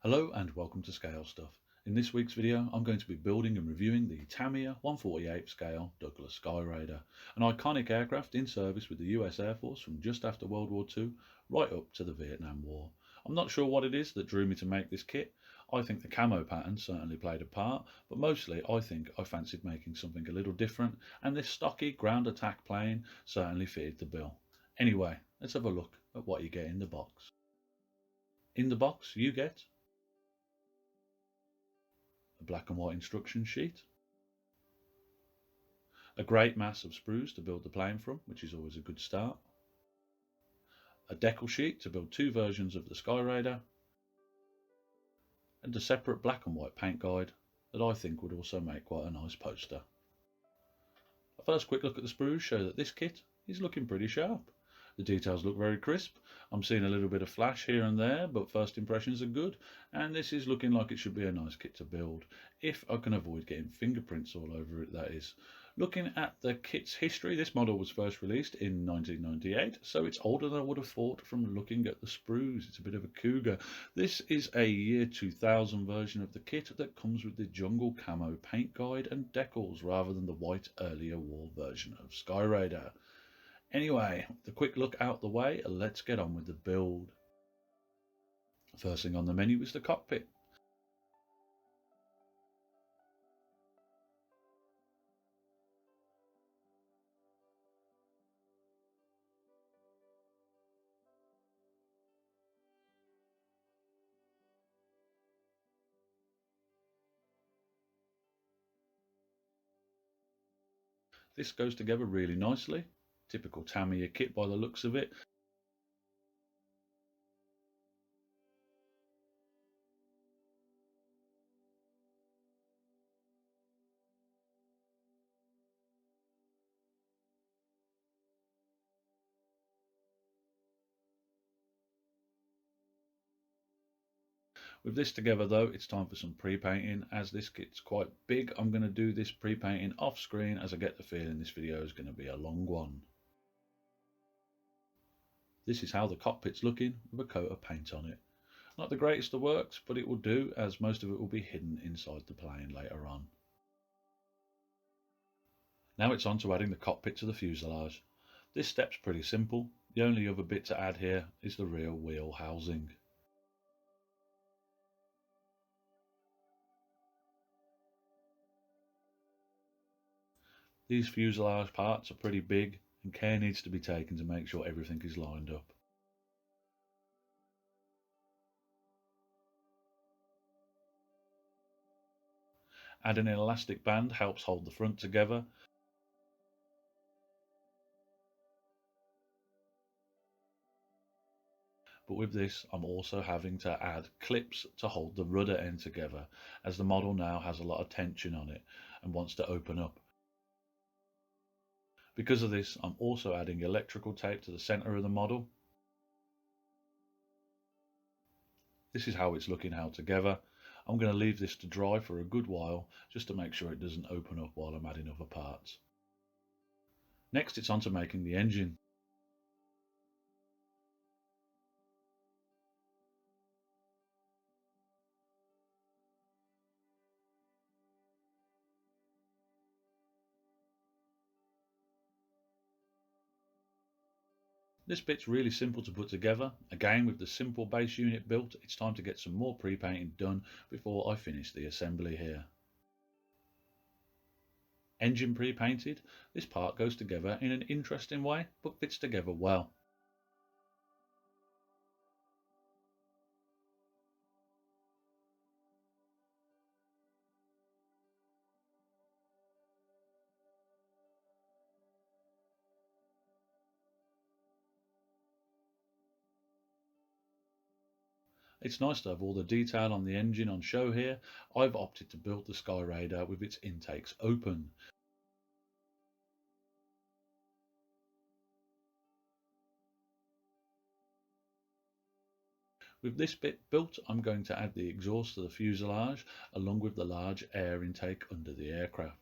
Hello and welcome to Scale Stuff. In this week's video I'm going to be building and reviewing the Tamiya 1/48 scale Douglas Skyraider, an iconic aircraft in service with the US Air Force from just after World War II right up to the Vietnam War. I'm not sure what it is that drew me to make this kit. I think the camo pattern certainly played a part, but mostly I think I fancied making something a little different, and this stocky ground attack plane certainly fitted the bill. Anyway, let's have a look at what you get in the box. In the box you get a black and white instruction sheet, a great mass of sprues to build the plane from, which is always a good start, a decal sheet to build two versions of the Skyraider, and a separate black and white paint guide that I think would also make quite a nice poster. A first quick look at the sprues show that this kit is looking pretty sharp. The details look very crisp. I'm seeing a little bit of flash here and there, but first impressions are good, and this is looking like it should be a nice kit to build, if I can avoid getting fingerprints all over it, that is. Looking at the kit's history, this model was first released in 1998, so it's older than I would have thought from looking at the sprues. It's a bit of a cougar. This is a year 2000 version of the kit that comes with the jungle camo paint guide and decals rather than the white earlier war version of Skyraider. Anyway, the quick look out the way, let's get on with the build. First thing on the menu is the cockpit. This goes together really nicely. Typical Tamiya kit by the looks of it. With this together though, it's time for some pre-painting. As this kit's quite big, I'm going to do this pre-painting off screen, as I get the feeling this video is going to be a long one. This is how the cockpit's looking with a coat of paint on it. Not the greatest of works, but it will do, as most of it will be hidden inside the plane later on. Now it's on to adding the cockpit to the fuselage. This step's pretty simple. The only other bit to add here is the rear wheel housing. These fuselage parts are pretty big, and care needs to be taken to make sure everything is lined up. Adding an elastic band helps hold the front together. But with this, I'm also having to add clips to hold the rudder end together, as the model now has a lot of tension on it and wants to open up. Because of this, I'm also adding electrical tape to the center of the model. This is how it's looking held together. I'm going to leave this to dry for a good while, just to make sure it doesn't open up while I'm adding other parts. Next, it's on to making the engine. This bit's really simple to put together. Again, with the simple base unit built, it's time to get some more pre-painting done before I finish the assembly here. Engine pre-painted, this part goes together in an interesting way, but fits together well. It's nice to have all the detail on the engine on show here. I've opted to build the Skyraider with its intakes open. With this bit built, I'm going to add the exhaust to the fuselage, along with the large air intake under the aircraft.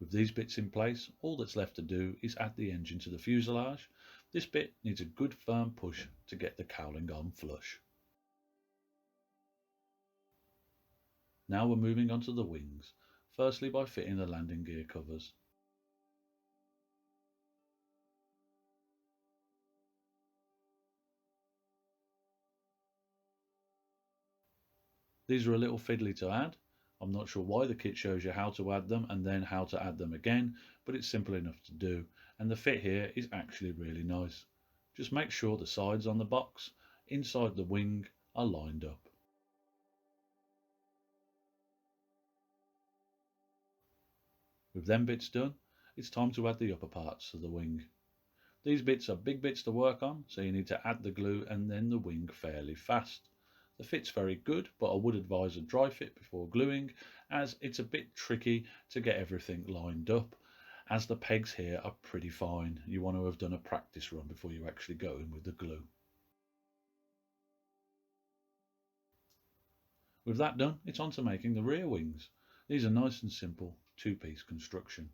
With these bits in place, all that's left to do is add the engine to the fuselage. This bit needs a good firm push to get the cowling on flush. Now we're moving on to the wings, firstly by fitting the landing gear covers. These are a little fiddly to add. I'm not sure why the kit shows you how to add them and then how to add them again, but it's simple enough to do, and the fit here is actually really nice. Just make sure the sides on the box, inside the wing, are lined up. With them bits done, it's time to add the upper parts to the wing. These bits are big bits to work on, so you need to add the glue and then the wing fairly fast. The fit's very good, but I would advise a dry fit before gluing, as it's a bit tricky to get everything lined up, as the pegs here are pretty fine. You want to have done a practice run before you actually go in with the glue. With that done, it's on to making the rear wings. These are nice and simple, two-piece construction.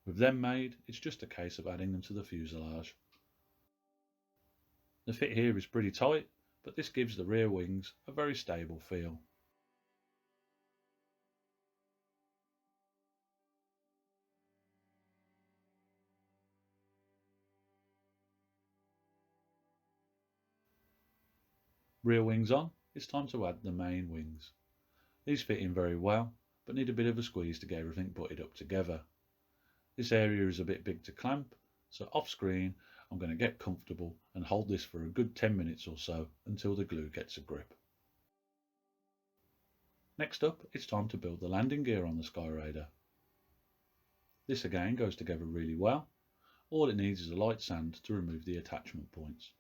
With them made, it's just a case of adding them to the fuselage. The fit here is pretty tight, but this gives the rear wings a very stable feel. Rear wings on, it's time to add the main wings. These fit in very well, but need a bit of a squeeze to get everything butted up together. This area is a bit big to clamp, so off screen I'm going to get comfortable and hold this for a good 10 minutes or so until the glue gets a grip. Next up, it's time to build the landing gear on the Skyraider. This again goes together really well. All it needs is a light sand to remove the attachment points.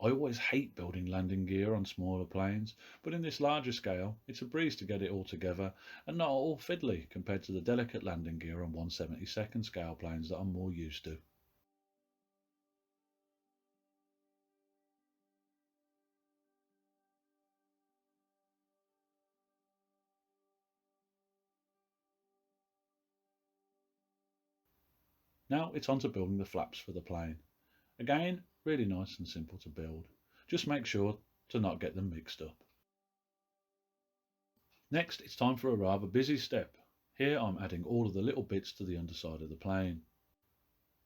I always hate building landing gear on smaller planes, but in this larger scale it's a breeze to get it all together and not all fiddly compared to the delicate landing gear on 1/72 scale planes that I'm more used to. Now it's on to building the flaps for the plane. Again, really nice and simple to build. Just make sure to not get them mixed up. Next, it's time for a rather busy step. Here I'm adding all of the little bits to the underside of the plane.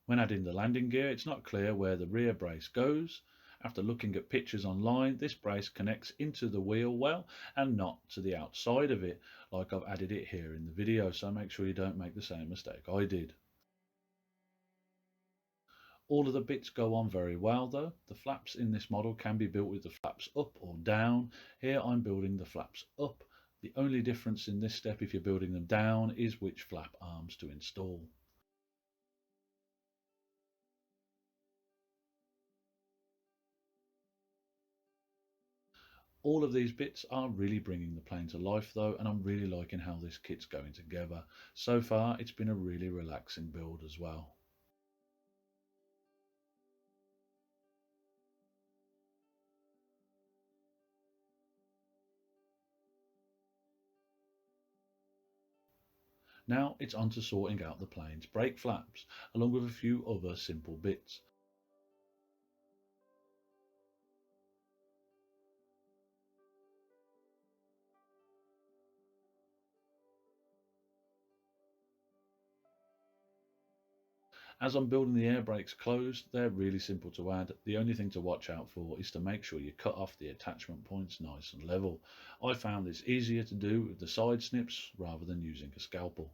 When adding the landing gear, it's not clear where the rear brace goes. After looking at pictures online, this brace connects into the wheel well and not to the outside of it, like I've added it here in the video, so make sure you don't make the same mistake I did. All of the bits go on very well though. The flaps in this model can be built with the flaps up or down. Here I'm building the flaps up. The only difference in this step if you're building them down is which flap arms to install. All of these bits are really bringing the plane to life though, and I'm really liking how this kit's going together. So far it's been a really relaxing build as well. Now it's on to sorting out the plane's brake flaps, along with a few other simple bits. As I'm building the air brakes closed, they're really simple to add. The only thing to watch out for is to make sure you cut off the attachment points nice and level. I found this easier to do with the side snips rather than using a scalpel.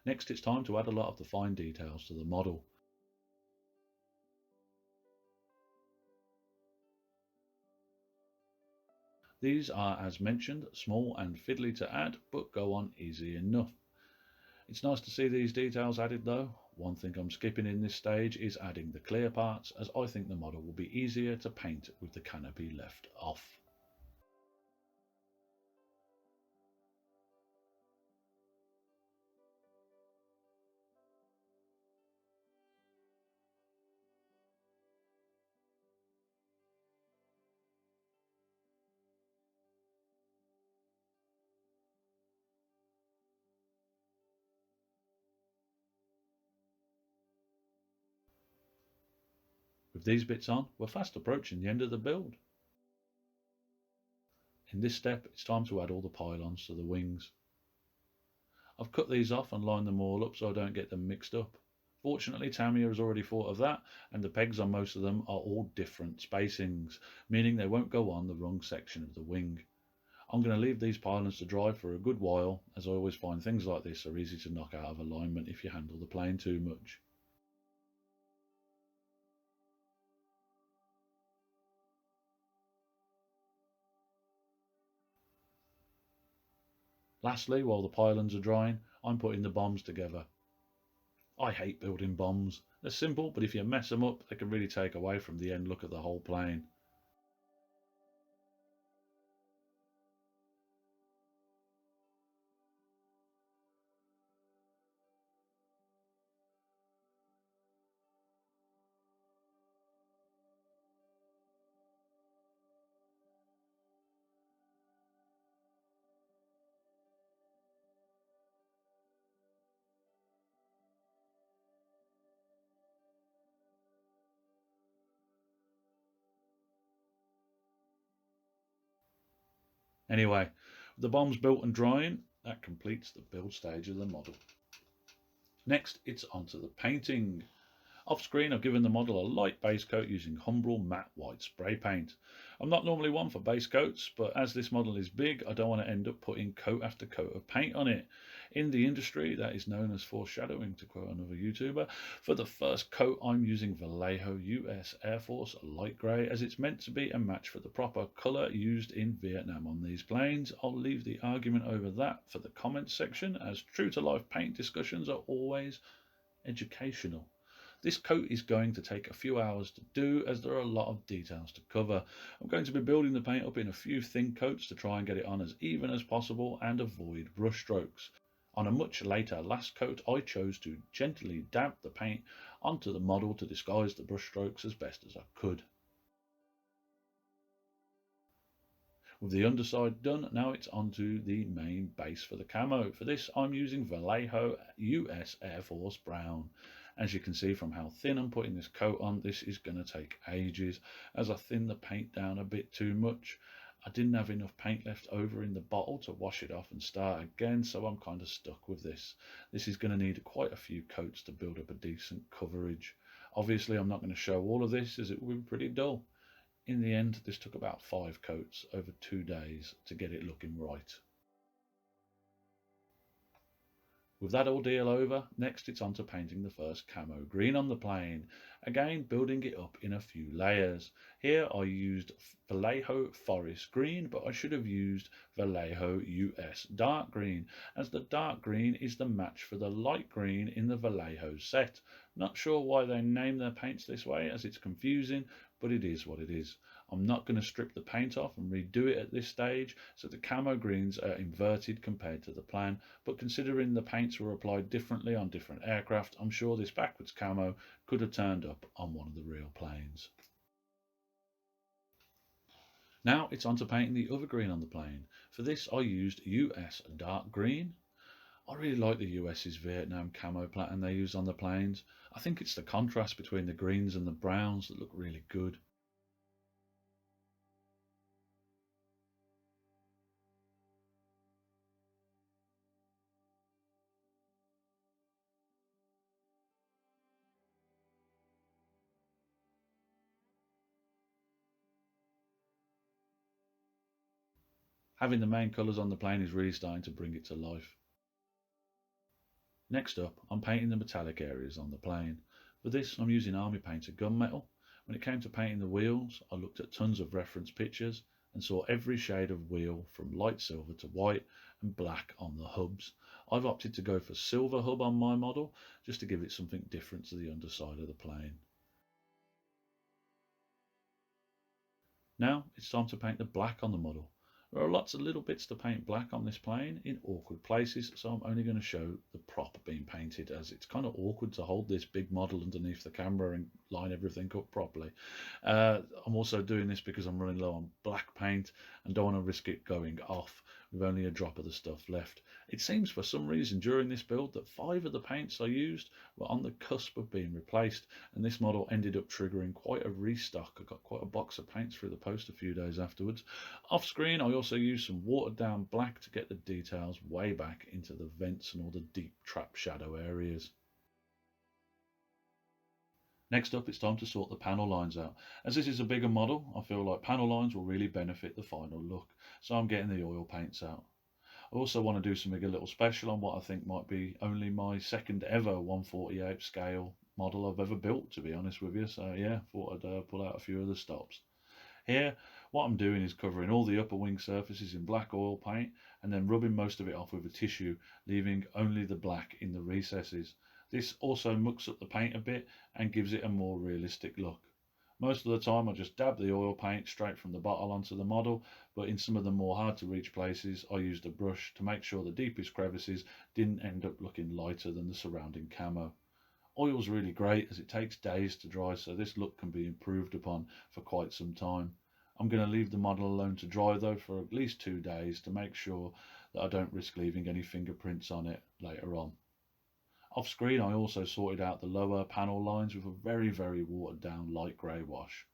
Next it's time to add a lot of the fine details to the model. These are, as mentioned, small and fiddly to add, but go on easy enough. It's nice to see these details added though. One thing I'm skipping in this stage is adding the clear parts, as I think the model will be easier to paint with the canopy left off. With these bits on, we're fast approaching the end of the build. In this step, it's time to add all the pylons to the wings. I've cut these off and lined them all up so I don't get them mixed up. Fortunately, Tamiya has already thought of that, and the pegs on most of them are all different spacings, meaning they won't go on the wrong section of the wing. I'm going to leave these pylons to dry for a good while, as I always find things like this are easy to knock out of alignment if you handle the plane too much. Lastly, while the pylons are drying, I'm putting the bombs together. I hate building bombs. They're simple, but if you mess them up, they can really take away from the end look of the whole plane. Anyway, with the bombs built and drying, that completes the build stage of the model. Next, it's onto the painting. Off screen, I've given the model a light base coat using Humbrol matte white spray paint. I'm not normally one for base coats, but as this model is big, I don't want to end up putting coat after coat of paint on it. In the industry, that is known as foreshadowing, to quote another YouTuber. For the first coat, I'm using Vallejo US Air Force light grey, as it's meant to be a match for the proper colour used in Vietnam on these planes. I'll leave the argument over that for the comments section, as true to life paint discussions are always educational. This coat is going to take a few hours to do, as there are a lot of details to cover. I'm going to be building the paint up in a few thin coats to try and get it on as even as possible and avoid brush strokes. On a much later last coat, I chose to gently dab the paint onto the model to disguise the brush strokes as best as I could. With the underside done, now it's onto the main base for the camo. For this, I'm using Vallejo US Air Force Brown. As you can see from how thin I'm putting this coat on, this is going to take ages, as I thin the paint down a bit too much. I didn't have enough paint left over in the bottle to wash it off and start again, so I'm kind of stuck with this. This is going to need quite a few coats to build up a decent coverage. Obviously, I'm not going to show all of this, as it would be pretty dull. In the end, this took about 5 coats over 2 days to get it looking right. With that ordeal over, next it's on to painting the first camo green on the plane, again building it up in a few layers. Here I used Vallejo Forest Green, but I should have used Vallejo US Dark Green, as the dark green is the match for the light green in the Vallejo set. Not sure why they name their paints this way, as it's confusing, but it is what it is. I'm not going to strip the paint off and redo it at this stage, so the camo greens are inverted compared to the plan, but considering the paints were applied differently on different aircraft, I'm sure this backwards camo could have turned up on one of the real planes. Now it's on to painting the other green on the plane. For this I used US Dark Green. I really like the US's Vietnam camo pattern they use on the planes. I think it's the contrast between the greens and the browns that look really good. Having the main colours on the plane is really starting to bring it to life. Next up, I'm painting the metallic areas on the plane. For this, I'm using army painted gunmetal. When it came to painting the wheels, I looked at tons of reference pictures and saw every shade of wheel from light silver to white and black on the hubs. I've opted to go for silver hub on my model, just to give it something different to the underside of the plane. Now it's time to paint the black on the model. There are lots of little bits to paint black on this plane in awkward places, so I'm only going to show the prop being painted, as it's kind of awkward to hold this big model underneath the camera and line everything up properly. I'm also doing this because I'm running low on black paint and don't want to risk it going off with only a drop of the stuff left. It seems for some reason during this build that 5 of the paints I used were on the cusp of being replaced, and this model ended up triggering quite a restock. I got quite a box of paints through the post a few days afterwards. Off screen I also used some watered down black to get the details way back into the vents and all the deep trap shadow areas. Next up, it's time to sort the panel lines out. As this is a bigger model, I feel like panel lines will really benefit the final look, so I'm getting the oil paints out. I also want to do something a little special on what I think might be only my second ever 1/48 scale model I've ever built, to be honest with you. So yeah, thought I'd pull out a few of the stops. Here, what I'm doing is covering all the upper wing surfaces in black oil paint and then rubbing most of it off with a tissue, leaving only the black in the recesses. This also mucks up the paint a bit and gives it a more realistic look. Most of the time I just dab the oil paint straight from the bottle onto the model, but in some of the more hard to reach places I used a brush to make sure the deepest crevices didn't end up looking lighter than the surrounding camo. Oil's really great as it takes days to dry, so this look can be improved upon for quite some time. I'm going to leave the model alone to dry though for at least 2 days to make sure that I don't risk leaving any fingerprints on it later on. Off screen I also sorted out the lower panel lines with a very watered down light grey wash.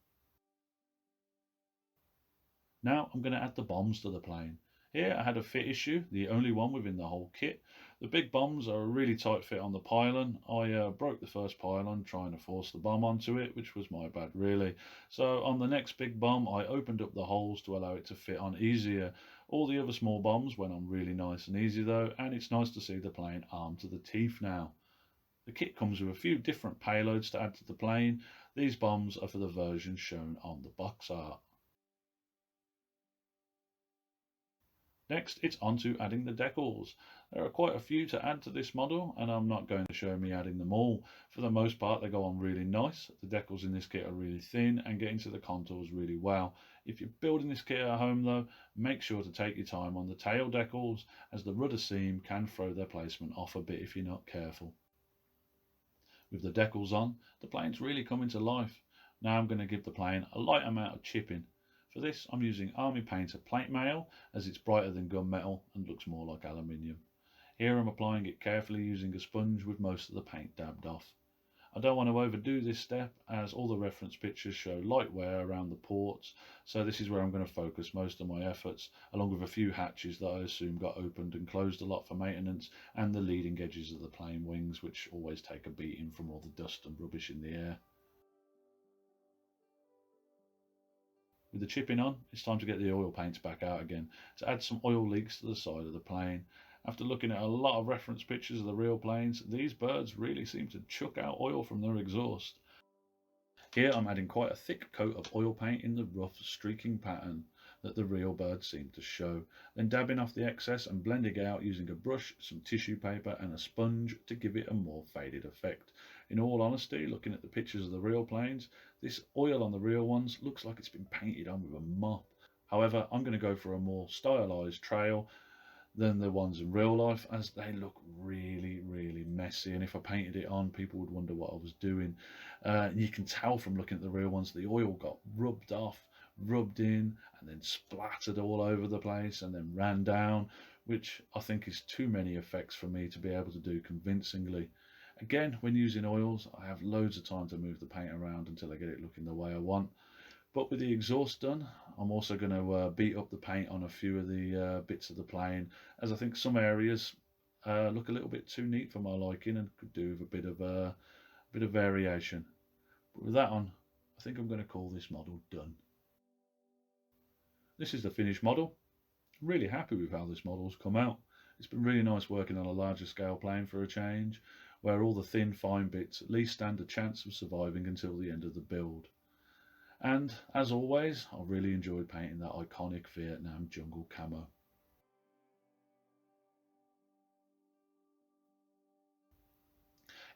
Now I'm going to add the bombs to the plane. Here I had a fit issue, the only one within the whole kit. The big bombs are a really tight fit on the pylon. I broke the first pylon trying to force the bomb onto it, which was my bad really. So on the next big bomb I opened up the holes to allow it to fit on easier. All the other small bombs went on really nice and easy though, and it's nice to see the plane armed to the teeth now. The kit comes with a few different payloads to add to the plane. These bombs are for the version shown on the box art. Next, it's on to adding the decals. There are quite a few to add to this model, and I'm not going to show me adding them all. For the most part, they go on really nice. The decals in this kit are really thin and get into the contours really well. If you're building this kit at home though, make sure to take your time on the tail decals, as the rudder seam can throw their placement off a bit if you're not careful. With the decals on, the plane's really coming to life. Now I'm going to give the plane a light amount of chipping. For this I'm using Army Painter plate mail, as it's brighter than gunmetal and looks more like aluminium. Here I'm applying it carefully using a sponge with most of the paint dabbed off. I don't want to overdo this step, as all the reference pictures show light wear around the ports, so this is where I'm going to focus most of my efforts, along with a few hatches that I assume got opened and closed a lot for maintenance, and the leading edges of the plane wings, which always take a beating from all the dust and rubbish in the air. With the chipping on, it's time to get the oil paints back out again to add some oil leaks to the side of the plane. After looking at a lot of reference pictures of the real planes, these birds really seem to chuck out oil from their exhaust. Here I'm adding quite a thick coat of oil paint in the rough streaking pattern that the real birds seem to show, then dabbing off the excess and blending it out using a brush, some tissue paper and a sponge to give it a more faded effect. In all honesty, looking at the pictures of the real planes, this oil on the real ones looks like it's been painted on with a mop. However, I'm going to go for a more stylised trail than the ones in real life, as they look really messy, and if I painted it on people would wonder what I was doing. You can tell from looking at the real ones the oil got rubbed off, rubbed in and then splattered all over the place and then ran down, which I think is too many effects for me to be able to do convincingly. Again, when using oils I have loads of time to move the paint around until I get it looking the way I want. But with the exhaust done, I'm also going to beat up the paint on a few of the bits of the plane, as I think some areas look a little bit too neat for my liking and could do with a bit of variation. But with that on, I think I'm going to call this model done. This is the finished model. I'm really happy with how this model's come out. It's been really nice working on a larger scale plane for a change, where all the thin fine bits at least stand a chance of surviving until the end of the build. And as always, I really enjoyed painting that iconic Vietnam jungle camo.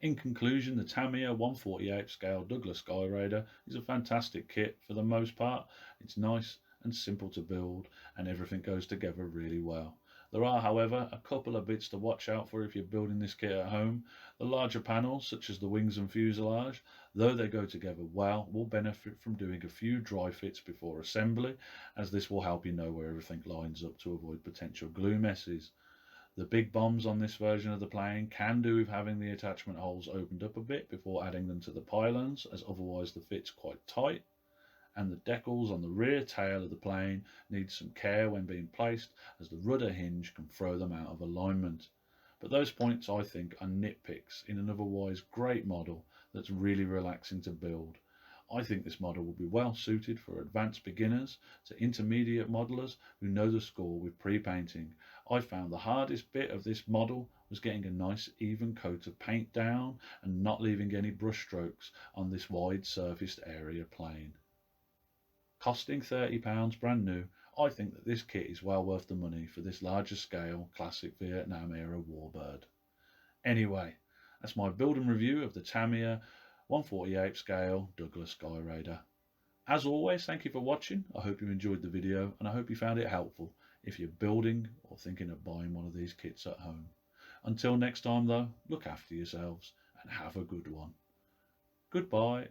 In conclusion, the Tamiya 1/48 scale Douglas Skyraider is a fantastic kit for the most part. It's nice and simple to build, and everything goes together really well. There are, however, a couple of bits to watch out for if you're building this kit at home. The larger panels, such as the wings and fuselage, though they go together well, will benefit from doing a few dry fits before assembly, as this will help you know where everything lines up to avoid potential glue messes. The big bombs on this version of the plane can do with having the attachment holes opened up a bit before adding them to the pylons, as otherwise the fit's quite tight. And the decals on the rear tail of the plane need some care when being placed, as the rudder hinge can throw them out of alignment. But those points, I think, are nitpicks in an otherwise great model that's really relaxing to build. I think this model will be well suited for advanced beginners to intermediate modelers who know the score with pre-painting. I found the hardest bit of this model was getting a nice even coat of paint down and not leaving any brush strokes on this wide surfaced area plane. Costing £30 brand new, I think that this kit is well worth the money for this larger scale classic Vietnam era warbird. Anyway, that's my build and review of the Tamiya 1/48 scale Douglas Skyraider. As always, thank you for watching. I hope you enjoyed the video and I hope you found it helpful if you're building or thinking of buying one of these kits at home. Until next time though, look after yourselves and have a good one. Goodbye.